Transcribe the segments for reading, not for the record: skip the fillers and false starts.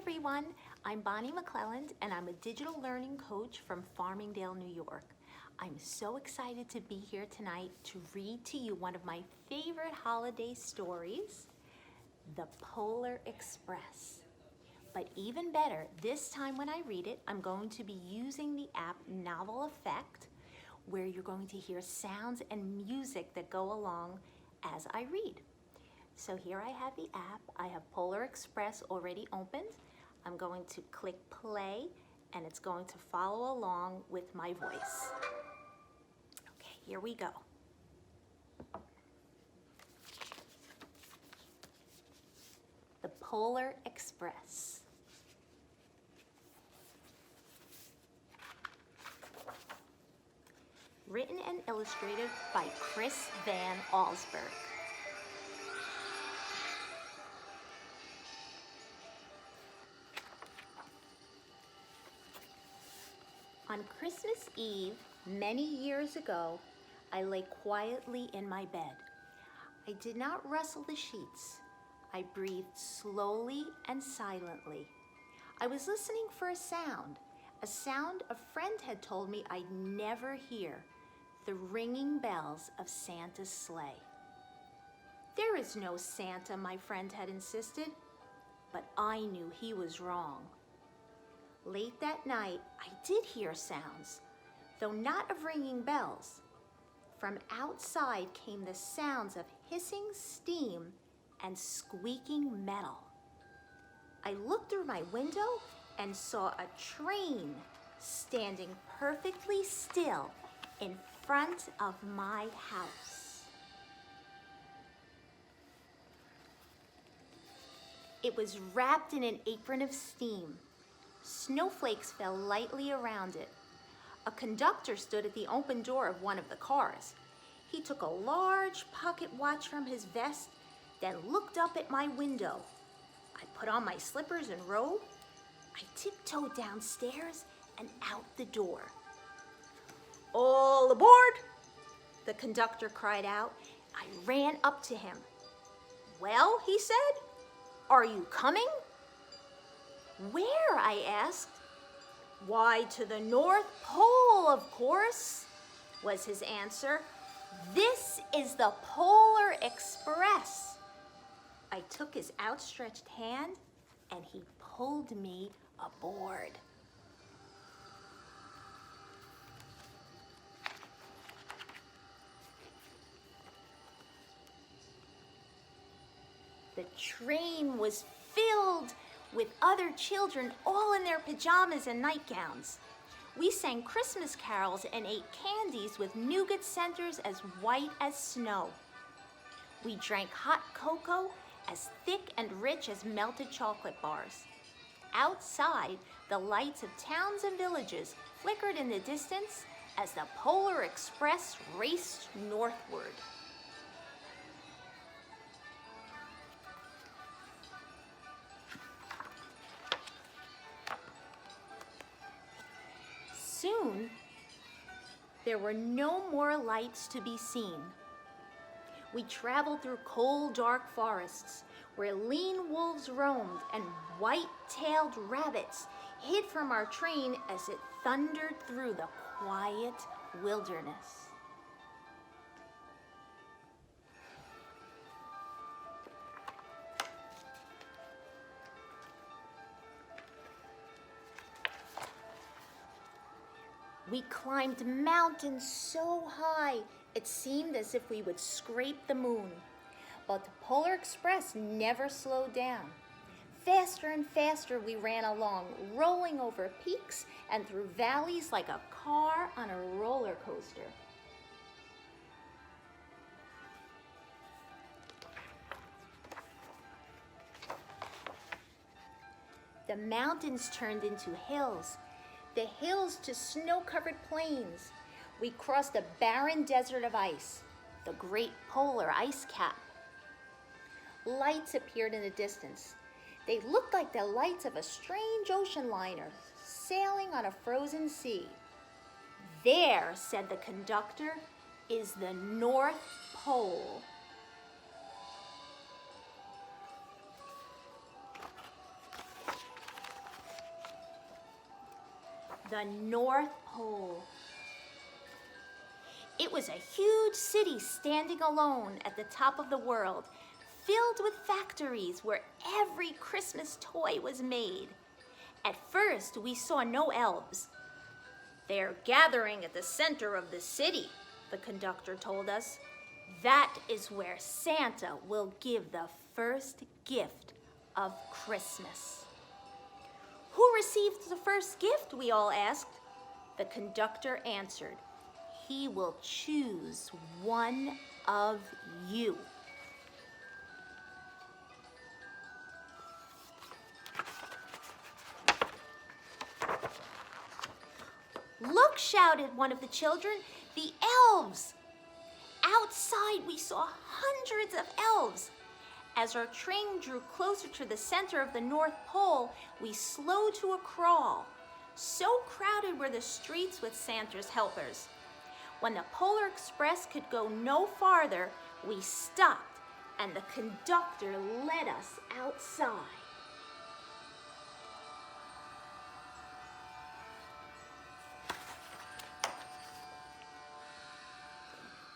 everyone, I'm Bonnie McClelland and I'm a digital learning coach from Farmingdale, New York. I'm so excited to be here tonight to read to you one of my favorite holiday stories, The Polar Express. But even better, this time when I read it, I'm going to be using the app Novel Effect, where you're going to hear sounds and music that go along as I read. So here I have the app. I have Polar Express already opened. I'm going to click play and it's going to follow along with my voice. Okay, here we go. The Polar Express. Written and illustrated by Chris Van Allsburg. On Christmas Eve, many years ago, I lay quietly in my bed. I did not rustle the sheets. I breathed slowly and silently. I was listening for a sound a friend had told me I'd never hear, the ringing bells of Santa's sleigh. There is no Santa, my friend had insisted, but I knew he was wrong. Late that night, I did hear sounds, though not of ringing bells. From outside came the sounds of hissing steam and squeaking metal. I looked through my window and saw a train standing perfectly still in front of my house. It was wrapped in an apron of steam. Snowflakes fell lightly around it. A conductor stood at the open door of one of the cars. He took a large pocket watch from his vest, then looked up at my window. I put on my slippers and robe. I tiptoed downstairs and out the door. "All aboard!" the conductor cried out. I ran up to him. "Well," he said, "are you coming?" "Where?" I asked. "Why, to the North Pole, of course," was his answer. "This is the Polar Express." I took his outstretched hand and he pulled me aboard. The train was filled with other children, all in their pajamas and nightgowns. We sang Christmas carols and ate candies with nougat centers as white as snow. We drank hot cocoa as thick and rich as melted chocolate bars. Outside, the lights of towns and villages flickered in the distance as the Polar Express raced northward. Soon, there were no more lights to be seen. We traveled through cold, dark forests where lean wolves roamed and white-tailed rabbits hid from our train as it thundered through the quiet wilderness. We climbed mountains so high, it seemed as if we would scrape the moon. But the Polar Express never slowed down. Faster and faster we ran along, rolling over peaks and through valleys like a car on a roller coaster. The mountains turned into hills, the hills to snow-covered plains. We crossed a barren desert of ice, the Great Polar Ice Cap. Lights appeared in the distance. They looked like the lights of a strange ocean liner sailing on a frozen sea. "There," said the conductor, "is the North Pole." the North Pole. It was a huge city standing alone at the top of the world, filled with factories where every Christmas toy was made. At first, we saw no elves. "They're gathering at the center of the city," the conductor told us. "That is where Santa will give the first gift of Christmas." "Who receives the first gift?" we all asked. The conductor answered, "He will choose one of you." "Look," shouted one of the children, "the elves!" Outside, we saw hundreds of elves. As our train drew closer to the center of the North Pole, we slowed to a crawl. So crowded were the streets with Santa's helpers. When the Polar Express could go no farther, we stopped, and the conductor led us outside.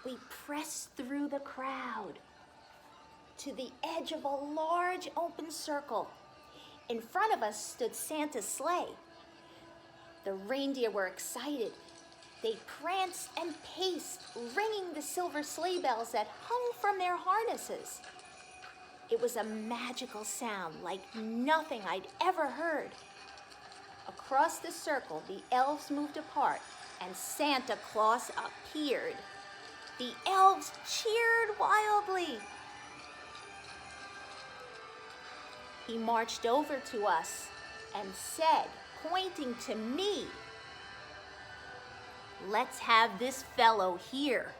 We pressed through the crowd to the edge of a large open circle. In front of us stood Santa's sleigh. The reindeer were excited. They pranced and paced, ringing the silver sleigh bells that hung from their harnesses. It was a magical sound like nothing I'd ever heard. Across the circle, the elves moved apart, and Santa Claus appeared. The elves cheered wildly. He marched over to us and said, pointing to me, "Let's have this fellow here."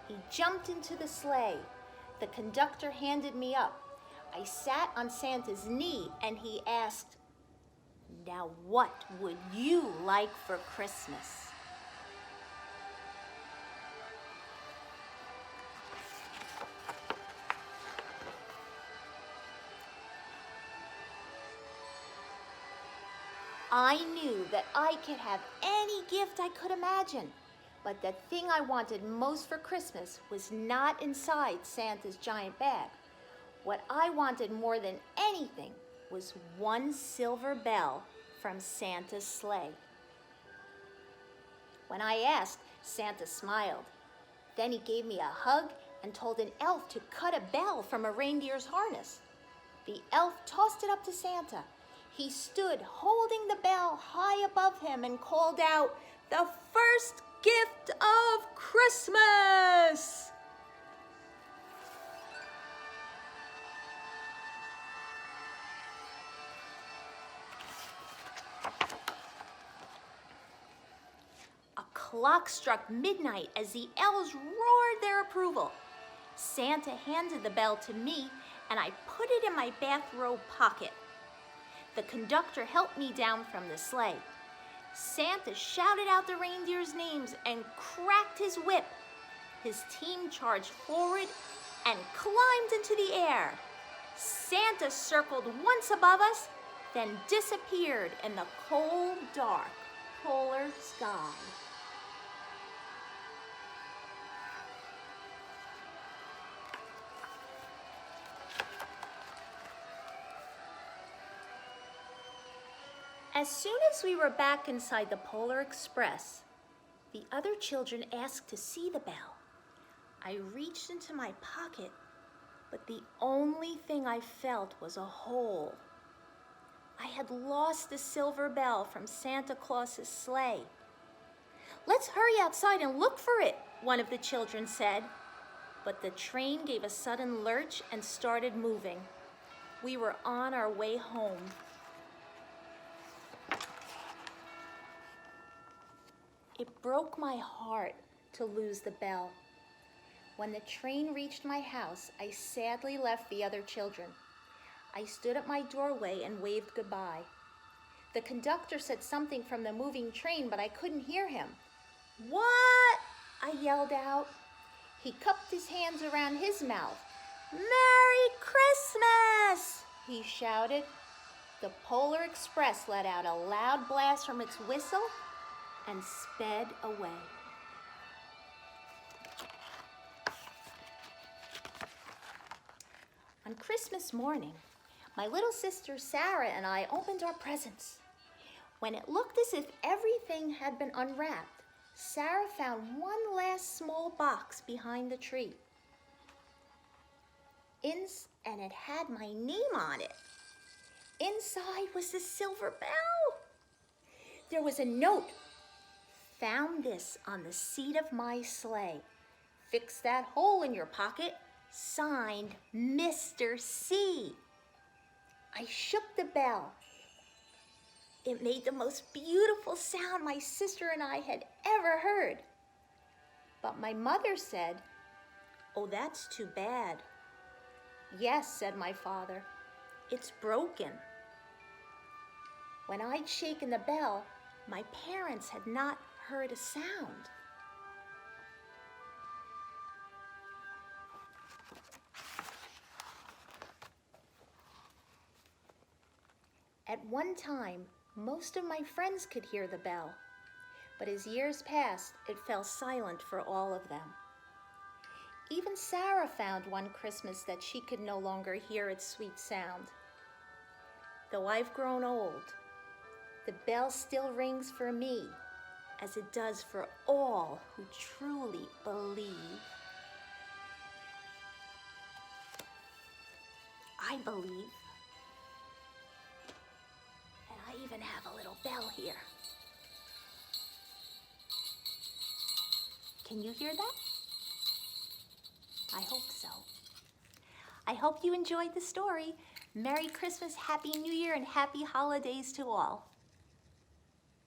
He jumped into the sleigh. The conductor handed me up. I sat on Santa's knee and he asked, "Now what would you like for Christmas?" I knew that I could have any gift I could imagine, but the thing I wanted most for Christmas was not inside Santa's giant bag. What I wanted more than anything was one silver bell from Santa's sleigh. When I asked, Santa smiled. Then he gave me a hug and told an elf to cut a bell from a reindeer's harness. The elf tossed it up to Santa. He stood holding the bell high above him and called out, "The first gift of Christmas!" A clock struck midnight as the elves roared their approval. Santa handed the bell to me, and I put it in my bathrobe pocket. The conductor helped me down from the sleigh. Santa shouted out the reindeers' names and cracked his whip. His team charged forward and climbed into the air. Santa circled once above us, then disappeared in the cold, dark polar sky. As soon as we were back inside the Polar Express, the other children asked to see the bell. I reached into my pocket, but the only thing I felt was a hole. I had lost the silver bell from Santa Claus's sleigh. "Let's hurry outside and look for it," one of the children said. But the train gave a sudden lurch and started moving. We were on our way home. It broke my heart to lose the bell. When the train reached my house, I sadly left the other children. I stood at my doorway and waved goodbye. The conductor said something from the moving train, but I couldn't hear him. "What?" I yelled out. He cupped his hands around his mouth. "Merry Christmas!" he shouted. The Polar Express let out a loud blast from its whistle and sped away. On Christmas morning, my little sister Sarah and I opened our presents. When it looked as if everything had been unwrapped, Sarah found one last small box behind the tree. And it had my name on it. Inside was the silver bell. There was a note. Found this on the seat of my sleigh. Fix that hole in your pocket. Signed, Mr. C. I shook the bell. It made the most beautiful sound my sister and I had ever heard. But my mother said, "Oh, that's too bad." "Yes," said my father, "it's broken." When I'd shaken the bell, my parents had not heard a sound. At one time, most of my friends could hear the bell, but as years passed, it fell silent for all of them. Even Sarah found one Christmas that she could no longer hear its sweet sound. Though I've grown old, the bell still rings for me, as it does for all who truly believe. I believe. And I even have a little bell here. Can you hear that? I hope so. I hope you enjoyed the story. Merry Christmas, Happy New Year, and Happy Holidays to all.